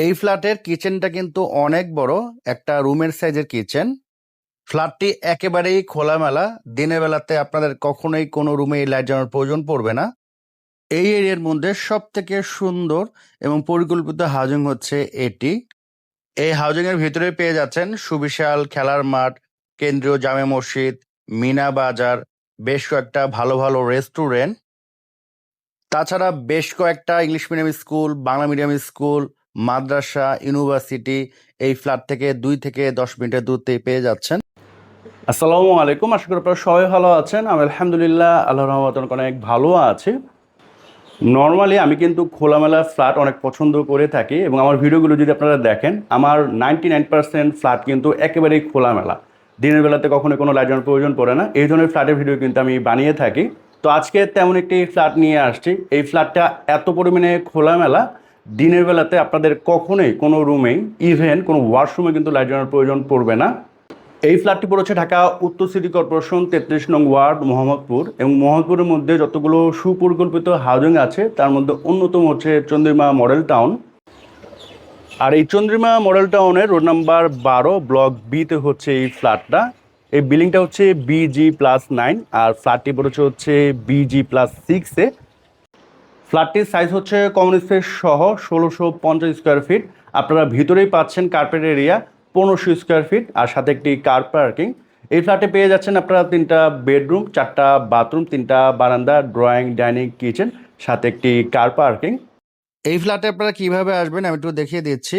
এই ফ্ল্যাটের কিচেনটা কিন্তু অনেক বড়, একটা রুমের সাইজের কিচেন। ফ্ল্যাটটি একেবারেই খোলামেলা, দিনের বেলাতে আপনাদের কখনোই কোনো রুমে লাইট জ্বালানোর প্রয়োজন পড়বে না। এই এরিয়ার মধ্যে সব থেকে সুন্দর এবং পরিকল্পিত হাউজিং হচ্ছে এটি। এই হাউজিং এর ভিতরে পেয়ে যাচ্ছেন সুবিশাল খেলার মাঠ, কেন্দ্রীয় জামে মসজিদ, মিনা বাজার, বেশ কয়েকটা ভালো ভালো রেস্টুরেন্ট, তাছাড়া বেশ কয়েকটা English medium school, Bangla medium school, মাদ্রাসা, ইউনিভার্সিটি এই ফ্ল্যাট থেকে 2 থেকে 10 মিনিটের দূরত্বেই পেয়ে যাচ্ছেন। আসসালামু আলাইকুম, আশা করি আপনারা সবাই ভালো আছেন। আমি আলহামদুলিল্লাহ আল্লাহর রহমতে অনেক ভালো আছি। নর্মালি আমি কিন্তু খোলামেলা ফ্ল্যাট অনেক পছন্দ করে থাকি এবং আমার ভিডিওগুলো যদি আপনারা দেখেন, আমার 99% ফ্ল্যাট কিন্তু একেবারেই খোলামেলা। দিনের বেলাতে কখনো কোনো লাইট জ্বালানোর প্রয়োজন পড়ে না, এই ধরনের ফ্ল্যাটের ভিডিও কিন্তু আমি বানিয়ে থাকি। তো আজকে তেমন একটি ফ্ল্যাট নিয়ে আসছি। এই ফ্ল্যাটটা এত পরিমাণে খোলামেলা, দিনের বেলাতে আপনাদের কখনোই কোনো রুমেই, ইভেন কোনো ওয়াশরুমে কিন্তু লাইট জ্বালানোর প্রয়োজন পড়বে না। এই ফ্ল্যাটটি পড়েছে ঢাকা উত্তর সিটি কর্পোরেশন 33 নং ওয়ার্ড, মোহাম্মদপুর। এবং মোহাম্মদপুরের মধ্যে যতগুলো সুপরিকল্পিত হাউজিং আছে তার মধ্যে অন্যতম হচ্ছে চন্দ্রিমা মডেল টাউন। আর এই চন্দ্রিমা মডেল টাউনের রোড নাম্বার 12 ব্লক বিতে হচ্ছে এই ফ্ল্যাটটা। এই বিল্ডিংটা হচ্ছে BG+9 আর ফ্ল্যাটটি পড়েছে হচ্ছে BG+6-এ। ফ্ল্যাটটির সাইজ হচ্ছে কমন স্পেস সহ 1650 স্কোয়ার ফিট। আপনারা ভিতরেই পাচ্ছেন কার্পেট এরিয়া 1500 স্কোয়ার ফিট আর সাথে একটি কার পার্কিং। এই ফ্ল্যাটে পেয়ে যাচ্ছেন আপনারা 3টা বেডরুম, 4টা বাথরুম, 3টা বারান্দা, ড্রয়িং, ডাইনিং, কিচেন, সাথে একটি কার পার্কিং। এই ফ্ল্যাটে আপনারা কিভাবে আসবেন আমি একটু দেখিয়ে দিচ্ছি।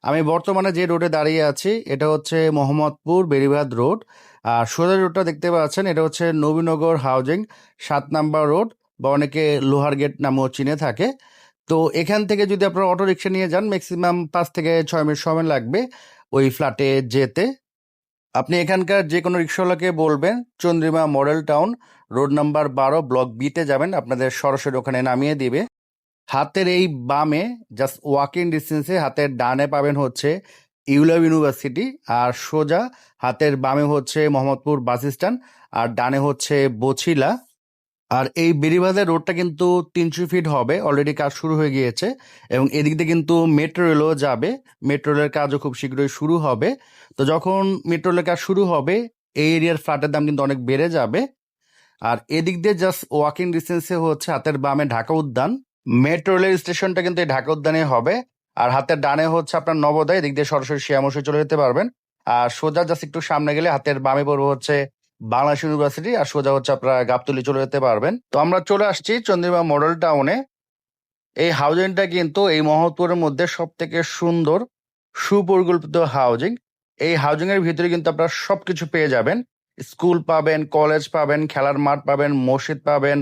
আমি বর্তমানে যে রোডে দাঁড়িয়ে আছি এটা হচ্ছে মোহাম্মদপুর বেরিবাদ রোড। আর সোজা রোডটা দেখতে পাচ্ছেন, এটা হচ্ছে নবীনগর হাউজিং 7 নাম্বার রোড, বা অনেকে লোহার গেট নামেও চিনে থাকে। তো এখান থেকে যদি আপনারা অটো রিক্সা নিয়ে যান, ম্যাক্সিমাম 5 থেকে 6 মিনিট সময় লাগবে ওই ফ্ল্যাটে যেতে। আপনি এখানকার যে কোনো রিক্সাওয়ালাকে বলবেন Chandrima model town, road number 12 block বিতে যাবেন, আপনাদের সরাসরি ওখানে নামিয়ে দিবে। হাতের এই বামে, জাস্ট ওয়াকিং ডিস্টেন্সে হাতের ডানে পাবেন হচ্ছে ইউলাভ ইউনিভার্সিটি, আর সোজা হাতের বামে হচ্ছে মোহাম্মদপুর বাস স্ট্যান্ড, আর ডানে হচ্ছে বছিলা। আর এই বেরিবাঁধের রোডটা কিন্তু 300 ফিট হবে, অলরেডি কাজ শুরু হয়ে গিয়েছে। এবং এদিক দিয়ে কিন্তু মেট্রো রেলও যাবে, মেট্রো রেলের কাজও খুব শীঘ্রই শুরু হবে। তো যখন মেট্রো রেলের কাজ শুরু হবে, এই এরিয়ার ফ্ল্যাটের দাম কিন্তু অনেক বেড়ে যাবে। আর এদিক দিয়ে জাস্ট ওয়াকিং ডিস্টেন্সে হচ্ছে হাতের বামে ঢাকা উদ্যান, মেট্রো রেল স্টেশনটা কিন্তু এই ঢাকা উদ্যানে হবে। আর হাতের ডানে হচ্ছে আপনার নবোদয়, এদিক দিয়ে সরাসরি শিয়ামশাই চলে যেতে পারবেন। আর সোজা জাস্ট একটু সামনে গেলে হাতের বামে পড়বে হচ্ছে বাংলাদেশ ইউনিভার্সিটি, আর সোজা হচ্ছে আপনারা গাবতলী চলে যেতে পারবেন। তো আমরা চলে আসছি চন্দ্রিমা মডেল টাউনে। এই হাউজিংটা কিন্তু এই মোহাম্মদপুরের মধ্যে সব থেকে সুন্দর সুপরিকল্পিত হাউজিং। এই হাউজিং এর ভিতরে কিন্তু আপনারা সবকিছু পেয়ে যাবেন। স্কুল পাবেন, কলেজ পাবেন, খেলার মাঠ পাবেন, মসজিদ পাবেন,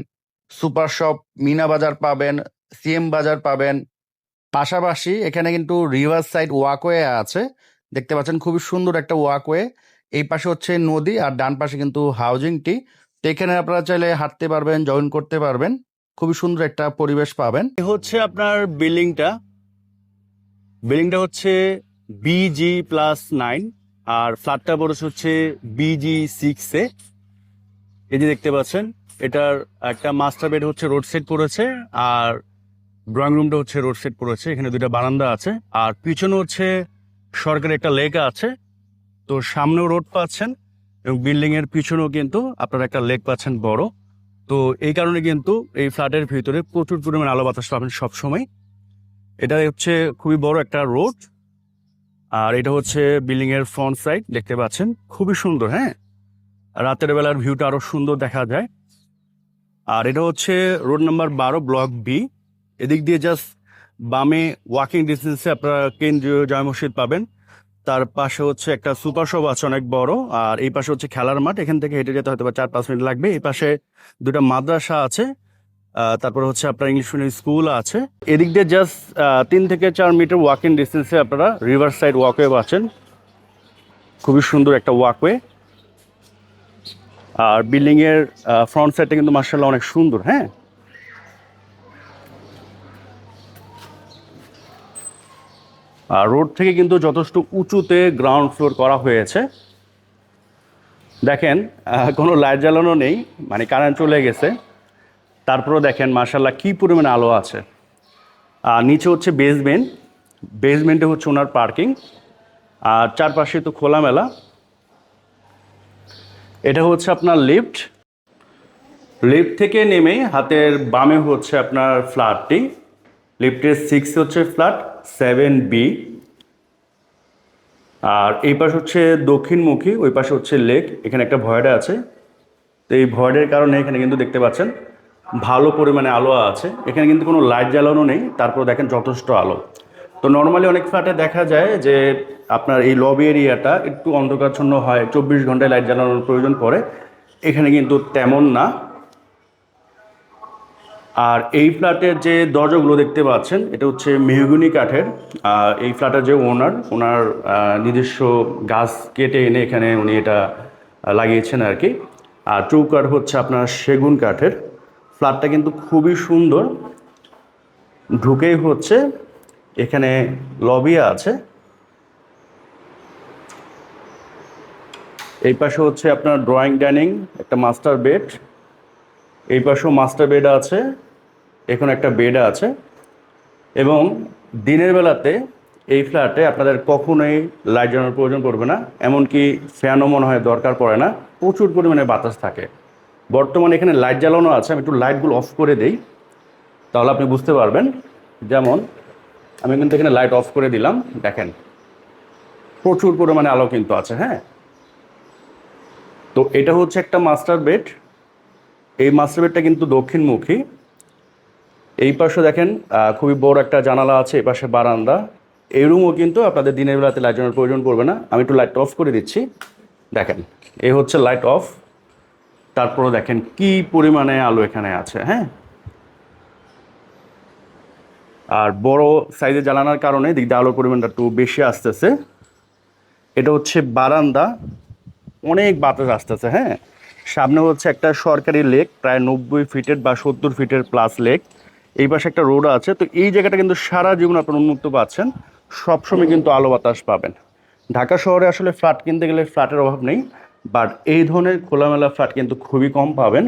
সুপার শপ, মিনা বাজার পাবেন, সিএম বাজার পাবেন। পাশাপাশি এখানে কিন্তু রিভার সাইড ওয়াকওয়ে আছে, দেখতে পাচ্ছেন খুবই সুন্দর একটা ওয়াকওয়ে। এই পাশে হচ্ছে নদী আর ডান পাশে কিন্তু হাউজিংটি। তো এখানে আপনারা চাইলে হাঁটতে পারবেন, জয়েন করতে পারবেন, খুবই সুন্দর একটা পরিবেশ পাবেন। এই হচ্ছে আপনার বিল্ডিংটা হচ্ছে BG+9 আর ফ্ল্যাটটা পড়েছে হচ্ছে BG6-এ। এই যে দেখতে পাচ্ছেন, এটার একটা মাস্টার বেড হচ্ছে রোড সাইড পড়েছে আর ড্রয়িং রুমটা হচ্ছে রোড সাইড পড়েছে। এখানে 2টা বারান্দা আছে আর পিছনে হচ্ছে সরকারি একটা লেক আছে। তো সামনেও রোড পাচ্ছেন এবং বিল্ডিং এর পিছনেও কিন্তু আপনারা একটা লেক পাচ্ছেন বড়। তো এই কারণে কিন্তু এই ফ্ল্যাটের ভিতরে প্রচুর পরিমাণ আলো বাতাস পাবেন সবসময়। এটা হচ্ছে খুবই বড় একটা রোড আর এটা হচ্ছে বিল্ডিং এর ফ্রন্ট সাইড, দেখতে পাচ্ছেন খুবই সুন্দর। হ্যাঁ, রাতের বেলার ভিউটা আরো সুন্দর দেখা যায়। আর এটা হচ্ছে রোড নাম্বার 12 ব্লক বি। এদিক দিয়ে জাস্ট বামে ওয়াকিং ডিস্টেন্সে আপনারা কেন্দ্রীয় জামে মসজিদ পাবেন। তার পাশে হচ্ছে একটা সুপার শপ আছে অনেক বড়, আর এই পাশে হচ্ছে খেলার মাঠ, এখান থেকে হেঁটে যেতে হয়তো 4-5 মিনিট লাগবে। এই পাশে 2টা মাদ্রাসা আছে, তারপর হচ্ছে আপনার ইংলিশ মিডিয়াম স্কুল আছে। এদিক দিয়ে জাস্ট 3 থেকে 4 মিটার ওয়াকিং ডিস্টেন্সে আপনারা রিভার সাইড ওয়াকওয়ে পাচ্ছেন, খুবই সুন্দর একটা ওয়াকওয়ে। আর বিল্ডিং এর ফ্রন্ট সাইডটা কিন্তু মার্শাল্লাহ অনেক সুন্দর। হ্যাঁ, আর রোড থেকে কিন্তু যথেষ্ট উঁচুতে গ্রাউন্ড ফ্লোর করা হয়েছে। দেখেন কোনো লাইট জ্বালানো নেই, মানে কারেন্ট চলে গেছে, তারপরেও দেখেন মার্শাল্লাহ কী পরিমাণে আলো আছে। আর নিচে হচ্ছে বেসমেন্ট, বেসমেন্টে হচ্ছে ওনার পার্কিং, আর চারপাশে তো খোলামেলা। এটা হচ্ছে আপনার লিফট। লিফট থেকে নেমে হাতের বামে হচ্ছে আপনার ফ্ল্যাটটি। লিফটের 6 হচ্ছে ফ্ল্যাট, 7B। আর এই পাশ হচ্ছে দক্ষিণমুখী, ওই পাশে হচ্ছে লেক। এখানে একটা ভয়েডা আছে। তো এই ভয়েডের কারণে এখানে কিন্তু দেখতে পাচ্ছেন ভালো পরিমাণে আলো আছে। এখানে কিন্তু কোনো লাইট জ্বালানো নেই, তারপর দেখেন যথেষ্ট আলো। তো নর্মালি অনেক ফ্ল্যাটে দেখা যায় যে আপনার এই লবি এরিয়াটা একটু অন্ধকারচ্ছন্ন হয়, 24 ঘন্টায় লাইট জ্বালানোর প্রয়োজন পড়ে। এখানে কিন্তু তেমন না। আর এই ফ্ল্যাটের যে দরজাগুলো দেখতে পাচ্ছেন এটা হচ্ছে মেহগনি কাঠের। এই ফ্ল্যাটের যে ওনার নিজস্ব গাছ কেটে এনে এখানে উনি এটা লাগিয়েছেন আর কি। আর চৌকাঠ হচ্ছে আপনার সেগুন কাঠের। ফ্ল্যাটটা কিন্তু খুবই সুন্দর। ঢুকেই হচ্ছে এখানে লবি আছে। এই পাশে হচ্ছে আপনার ড্রয়িং ডাইনিং, একটা মাস্টার বেড। এই পাশেও মাস্টার বেড আছে, এখন একটা বেড আছে। এবং দিনের বেলাতে এই ফ্ল্যাটে আপনাদের কখনোই লাইট জ্বালানোর প্রয়োজন পড়বে না, এমনকি ফ্যানও মনে হয় দরকার পড়ে না। প্রচুর পরিমাণে বাতাস থাকে। বর্তমানে এখানে লাইট জ্বালানো আছে, আমি একটু লাইটগুলো অফ করে দেই, তাহলে আপনি বুঝতে পারবেন। যেমন আমি কিন্তু এখানে লাইট অফ করে দিলাম, দেখেন প্রচুর পরিমাণে আলো কিন্তু আছে। হ্যাঁ, তো এটা হচ্ছে একটা মাস্টার বেড। এই মাস্টার বেডটা কিন্তু দক্ষিণমুখী। এই পাশে দেখেন খুবই বড় একটা জানালা আছে, এই পাশে বারান্দা। এই রুমও কিন্তু আপনাদের দিনের বেলাতে লাইট জ্বালানোর প্রয়োজন পড়বে না। আমি একটু লাইট অফ করে দিচ্ছি, দেখেন এই হচ্ছে লাইট অফ। তারপরে দেখেন কি পরিমাণে আলো এখানে আছে। হ্যাঁ, আর বড় সাইজে জ্বালানোর কারণে দিক দিয়ে আলোর পরিমাণটা একটু বেশি আসতেছে। এটা হচ্ছে বারান্দা, অনেক বাতাস আসতেছে। হ্যাঁ, সামনে হচ্ছে একটা সরকারি লেক, প্রায় 90 ফিটের বা 70 ফিটের প্লাস লেক। এই পাশে একটা রোড আছে। তো এই জায়গাটা কিন্তু সারা জীবন আপনার উন্মুক্ত পাচ্ছেন, সবসময় কিন্তু আলো বাতাস পাবেন। ঢাকা শহরে আসলে ফ্ল্যাট কিনতে গেলে ফ্ল্যাটের অভাব নেই, বাট এই ধরনের খোলামেলা ফ্ল্যাট কিন্তু খুবই কম পাবেন।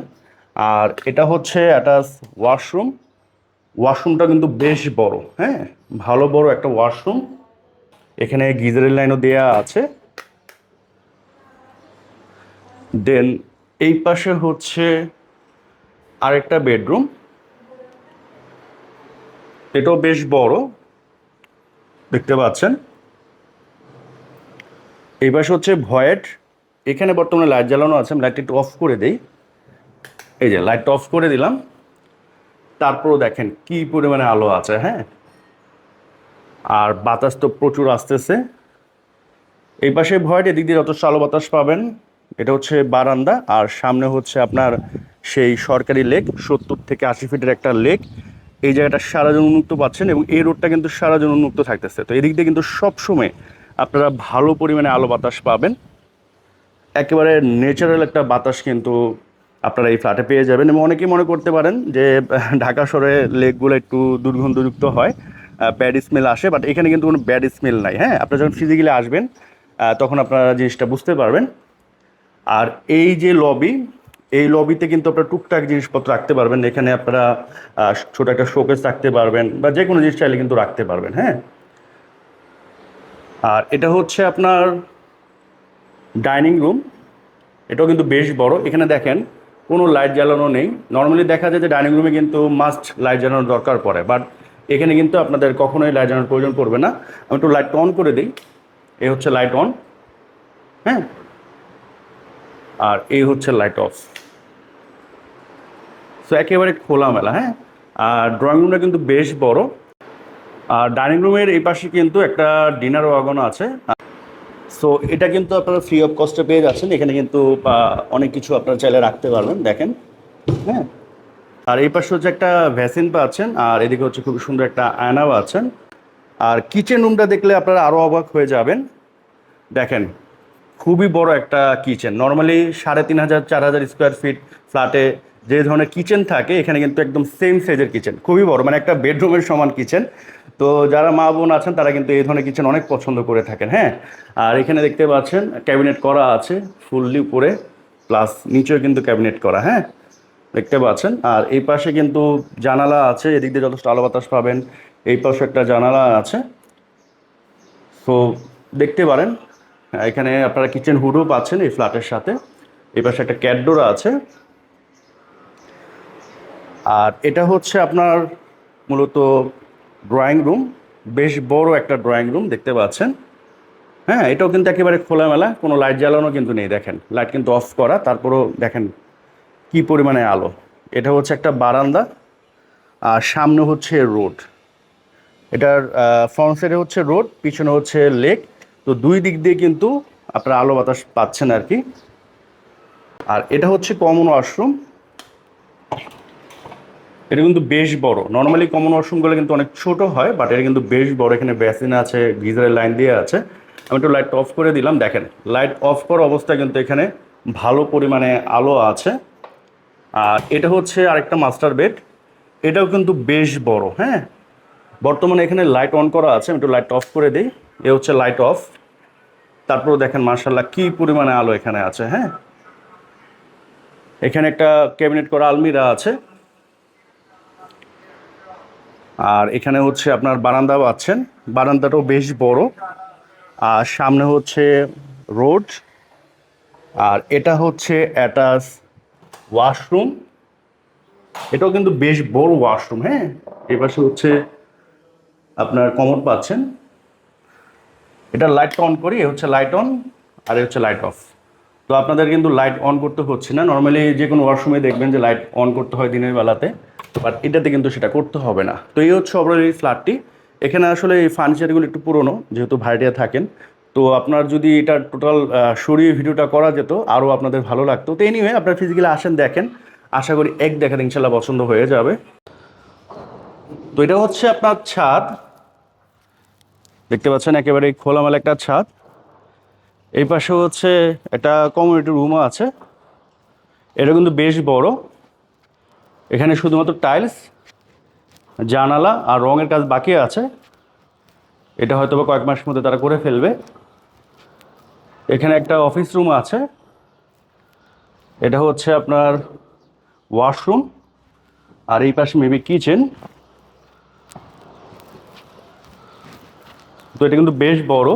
আর এটা হচ্ছে অ্যাটাচ ওয়াশরুম। ওয়াশরুমটা কিন্তু বেশ বড়। হ্যাঁ, ভালো বড় একটা ওয়াশরুম। এখানে গিজারের লাইনও দেয়া আছে। দেন এই পাশে হচ্ছে আরেকটা বেডরুম, এটাও বেশ বড়, দেখতে পাচ্ছেন। এই পাশে হচ্ছে ভয়েড। এখানে বর্তমানে লাইট জ্বালানো আছে, আমি লাইটটা একটু অফ করে দিই। এই যে লাইটটা অফ করে দিলাম, তারপরও দেখেন কি পরিমাণে আলো আছে। হ্যাঁ, আর বাতাস তো প্রচুর আসতেছে। এই পাশে ভয়েড, এদিক দিয়ে যথেষ্ট আলো বাতাস পাবেন। এটা হচ্ছে বারান্দা, আর সামনে হচ্ছে আপনার সেই সরকারি লেক, 70 থেকে 80 ফিটের একটা লেক। এই জায়গাটা সারাজন উন্মুক্ত পাচ্ছেন, এবং এই রোডটা কিন্তু সারাজন উন্মুক্ত থাকতেছে। তো এদিক দিয়ে কিন্তু সবসময় আপনারা ভালো পরিমাণে আলো বাতাস পাবেন। একেবারে ন্যাচারাল একটা বাতাস কিন্তু আপনারা এই ফ্ল্যাটে পেয়ে যাবেন। এবং অনেকেই মনে করতে পারেন যে ঢাকা শহরে লেকগুলো একটু দুর্গন্ধযুক্ত হয়, ব্যাড স্মেল আসে, বাট এখানে কিন্তু কোনো ব্যাড স্মেল নাই। হ্যাঁ, আপনারা যখন ফিজিক্যালি আসবেন তখন আপনারা জিনিসটা বুঝতে পারবেন। আর এই যে লবি, এই লবিতে কিন্তু আপনারা টুকটাক জিনিসপত্র রাখতে পারবেন। এখানে আপনারা ছোট একটা শোকেস রাখতে পারবেন, বা যে কোনো জিনিস চাইলে কিন্তু রাখতে পারবেন। হ্যাঁ, আর এটা হচ্ছে আপনার ডাইনিং রুম। এটাও কিন্তু বেশ বড়। এখানে দেখেন কোনো লাইট জ্বালানো নেই। নর্মালি দেখা যায় যে ডাইনিং রুমে কিন্তু মাস্ট লাইট জ্বালানোর দরকার পড়ে, বাট এখানে কিন্তু আপনাদের কখনোই লাইট জ্বালানোর প্রয়োজন পড়বে না। আমি একটু লাইট অন করে দিই। এই হচ্ছে লাইট অন। হ্যাঁ, আর এই হচ্ছে লাইট অফ। সো একেবারে খোলামেলা। হ্যাঁ, আর ড্রয়িং রুমটা কিন্তু বেশ বড়। আর ডাইনিং রুমের এই পাশে কিন্তু একটা ডিনার ওয়াগন আছে। সো এটা কিন্তু আপনারা ফ্রি অফ কস্টে পেয়ে যাচ্ছেন। এখানে কিন্তু অনেক কিছু আপনারা চাইলে রাখতে পারবেন, দেখেন। হ্যাঁ, আর এই পাশে হচ্ছে একটা ভ্যাসিন পাচ্ছেন, আর এদিকে হচ্ছে খুব সুন্দর একটা আয়নাও আছেন। আর কিচেন রুমটা দেখলে আপনারা আরও অবাক হয়ে যাবেন, দেখেন খুবই বড় একটা কিচেন। নর্মালি 3500 4000 স্কোয়ার ফিট ফ্ল্যাটে যে ধরনের কিচেন থাকে, এখানে কিন্তু একদম সেম সাইজের কিচেন, খুবই বড়, মানে একটা বেডরুমের সমান কিচেন। তো যারা মা বোন আছেন তারা কিন্তু এই ধরনের কিচেন অনেক পছন্দ করে থাকেন। হ্যাঁ, আর এখানে দেখতে পাচ্ছেন ক্যাবিনেট করা আছে ফুললি উপরে, প্লাস নিচেও কিন্তু ক্যাবিনেট করা। হ্যাঁ, দেখতে পাচ্ছেন। আর এই পাশে কিন্তু জানালা আছে, এদিক দিয়ে যথেষ্ট আলো বাতাস পাবেন। এই পাশে একটা জানালা আছে। সো দেখতে পারেন এখানে আপনারা কিচেন হুডও পাচ্ছেন এই ফ্ল্যাটের সাথে। এই পাশে একটা ক্যাটডোর আছে। আর এটা হচ্ছে আপনার মূলত ড্রয়িং রুম, বেশ বড় একটা ড্রয়িং রুম দেখতে পাচ্ছেন। হ্যাঁ, এটাও কিন্তু একেবারে খোলামেলা, কোনো লাইট জ্বালানো কিন্তু নেই। দেখেন লাইট কিন্তু অফ করা, তারপরেও দেখেন কি পরিমাণে আলো। এটা হচ্ছে একটা বারান্দা, আর সামনে হচ্ছে রোড। এটার ফ্রন্ট সাইডে হচ্ছে রোড, পিছনে হচ্ছে লেক। তো দুই দিক দিয়ে কিন্তু আপনারা আলো বাতাস পাচ্ছেন আর কি। আর এটা হচ্ছে কমন ওয়াশরুম। এটা কিন্তু বেশ বড়। নর্মালি কমন ওয়াশরুমগুলো কিন্তু অনেক ছোট হয়, বাট এটা কিন্তু বেশ বড়। এখানে বেসিন আছে, গিজারের লাইন দিয়ে আছে। আমি একটু লাইট অফ করে দিলাম, দেখেন লাইট অফ করা অবস্থায় কিন্তু এখানে ভালো পরিমাণে আলো আছে। আর এটা হচ্ছে আরেকটা মাস্টার বেড। এটাও কিন্তু বেশ বড়। হ্যাঁ, বর্তমানে এখানে লাইট অন করা আছে, আমি একটু লাইট অফ করে দিই। এ হচ্ছে লাইট অফ। তারপরে দেখেন মার্শাল্লাহ কি পরিমাণে আলো এখানে আছে। হ্যাঁ, এখানে একটা ক্যাবিনেট করা আলমিরা আছে। আর এখানে হচ্ছে আপনার বারান্দা পাচ্ছেন, বারান্দাটাও বেশ বড়। আর সামনে হচ্ছে রোড। আর এটা হচ্ছে অ্যাটাচ ওয়াশরুম। এটাও কিন্তু বেশ বড় ওয়াশরুম। হ্যাঁ, এই পাশে হচ্ছে আপনার কমোড পাচ্ছেন। এটা লাইট অন করি, এ হচ্ছে লাইট অন, আর এ হচ্ছে লাইট অফ। তো আপনাদের কিন্তু লাইট অন করতে হচ্ছে না। নর্মালি যে কোনো ওয়াশরুমে দেখবেন যে লাইট অন করতে হয় দিনের বেলাতে, বাট এটাতে কিন্তু সেটা করতে হবে না। তো এই হচ্ছে ওভারঅল এই ফ্ল্যাটটি। এখানে আসলে এই ফার্নিচারগুলো একটু পুরনো, যেহেতু ভাড়াটিয়া থাকেন। তো আপনার যদি এটা টোটাল সরিয়ে ভিডিওটা করা যেত আরও আপনাদের ভালো লাগতো। তো এনিওয়ে আপনার ফিজিক্যালি আসেন, দেখেন, আশা করি এক দেখাতে ইনশাল্লাহ পছন্দ হয়ে যাবে। তো এটা হচ্ছে আপনার ছাদ, দেখতে পাচ্ছেন একেবারে খোলামেলা একটা ছাদ। এই পাশে হচ্ছে একটা কমিউনিটি রুমও আছে। এটা কিন্তু বেশ বড়। এখানে শুধুমাত্র টাইলস, জানালা আর রঙের কাজ বাকি আছে। এটা হয়তো বা কয়েক মাসের মধ্যে তারা করে ফেলবে। এখানে একটা অফিস রুম আছে। এটা হচ্ছে আপনার ওয়াশরুম, আর এই পাশে মেবি কিচেন। তো এটা কিন্তু বেশ বড়।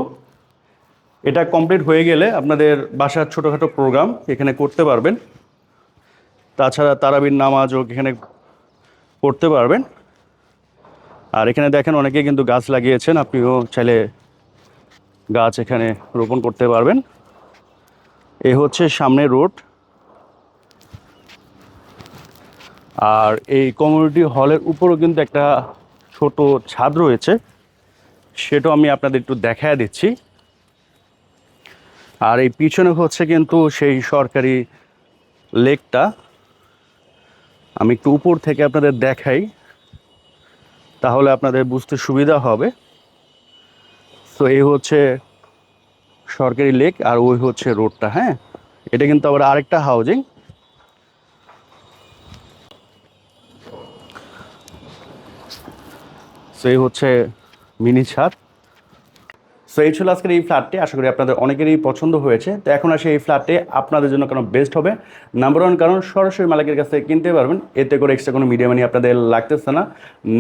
এটা কমপ্লিট হয়ে গেলে আপনাদের বাসার ছোটোখাটো প্রোগ্রাম এখানে করতে পারবেন। তাছাড়া তারাবির নামাজও এখানে পড়তে পারবেন। আর এখানে দেখেন অনেকে কিন্তু গাছ লাগিয়েছেন, আপনিও চাইলে গাছ এখানে রোপণ করতে পারবেন। এ হচ্ছে সামনে রোড। আর এই কমিউনিটি হলের উপরেও কিন্তু একটা ছোট ছাদ রয়েছে, সেটাও আমি আপনাদের একটু দেখায় দিচ্ছি। আর এই পিছনে হচ্ছে কিন্তু সেই সরকারি লেকটা। আমি একটু উপর থেকে আপনাদের দেখাই, তাহলে আপনাদের বুঝতে সুবিধা হবে। তো এই হচ্ছে সরকারি লেক, আর ওই হচ্ছে রোডটা। হ্যাঁ, এটা কিন্তু আবার আরেকটা হাউজিং। সো এই হচ্ছে মিনি ছাদ। সো এই ছিল আজকের এই ফ্ল্যাটটি। আশা করি আপনাদের অনেকেরই পছন্দ হয়েছে। তো এখন আসে এই ফ্ল্যাটে আপনাদের জন্য কেন বেস্ট হবে। নাম্বার ওয়ান কারণ সরাসরি মালিকের কাছ থেকে কিনতে পারবেন, এতে করে এক্সট্রা কোনো মিডিয়া মানি আপনাদের লাগতেছে না।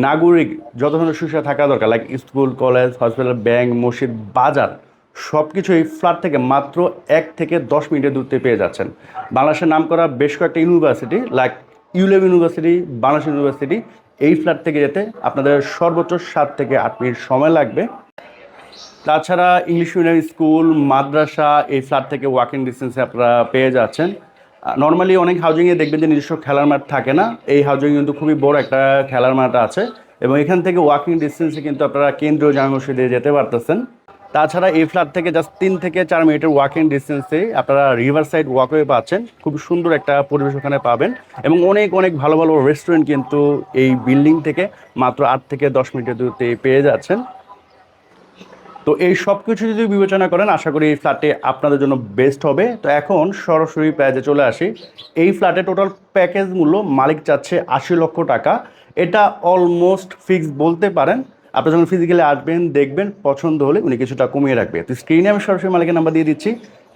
নাগরিক যত ধরনের সুবিধা থাকা দরকার, like school, college, hospital, bank, মসজিদ, বাজার, সব কিছু এই ফ্ল্যাট থেকে মাত্র 1 থেকে 10 মিনিটের দূরত্বে পেয়ে যাচ্ছেন। বাংলাদেশের নাম করা বেশ কয়েকটা university, like ULAB university, Bangladesh university, এই ফ্ল্যাট থেকে যেতে আপনাদের সর্বোচ্চ 7 থেকে 8 মিনিট সময় লাগবে। তাছাড়া ইংলিশ মিডিয়াম স্কুল, মাদ্রাসা এই ফ্ল্যাট থেকে ওয়াকিং ডিস্টেন্সে আপনারা পেয়ে যাচ্ছেন। নর্মালি অনেক হাউজিংয়ে দেখবেন যে নিজস্ব খেলার মাঠ থাকে না, এই হাউজিং কিন্তু খুবই বড় একটা খেলার মাঠ আছে, এবং এখান থেকে ওয়াকিং ডিস্টেন্সে কিন্তু আপনারা কেন্দ্রীয় জামে মসজিদে যেতে পারতেছেন। তাছাড়া এই ফ্ল্যাট থেকে জাস্ট 3 থেকে 4 মিনিটের ওয়াকিং ডিস্টেন্সে আপনারা রিভার সাইড ওয়াকওয়ে পাচ্ছেন। খুব সুন্দর একটা পরিবেশ ওখানে পাবেন, এবং অনেক অনেক ভালো ভালো রেস্টুরেন্ট কিন্তু এই বিল্ডিং থেকে মাত্র 8 থেকে 10 মিনিটের দূরত্বে পেয়ে যাচ্ছেন। তো এই সব কিছু যদি বিবেচনা করেন, আশা করি এই ফ্ল্যাটে আপনাদের জন্য বেস্ট হবে। তো এখন সরাসরি প্রাইজে চলে আসি। এই ফ্ল্যাটে টোটাল প্যাকেজ মূল্য মালিক চাচ্ছে 80 লক্ষ টাকা। এটা অলমোস্ট ফিক্স বলতে পারেন। আপনি যখন ফিজিক্যালি আসবেন, দেখবেন, পছন্দ হলে উনি কিছুটা কমিয়ে রাখবে। তো স্ক্রিনে আমি সরাসরি মালিকের নাম্বার দিয়ে দিচ্ছি,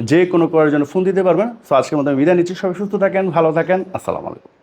যে কোনো করার জন্য ফোন দিতে পারবেন। তো আজকের মতো আমি বিদায় নিচ্ছি। সবাই সুস্থ থাকেন, ভালো থাকেন। আসসালামু আলাইকুম।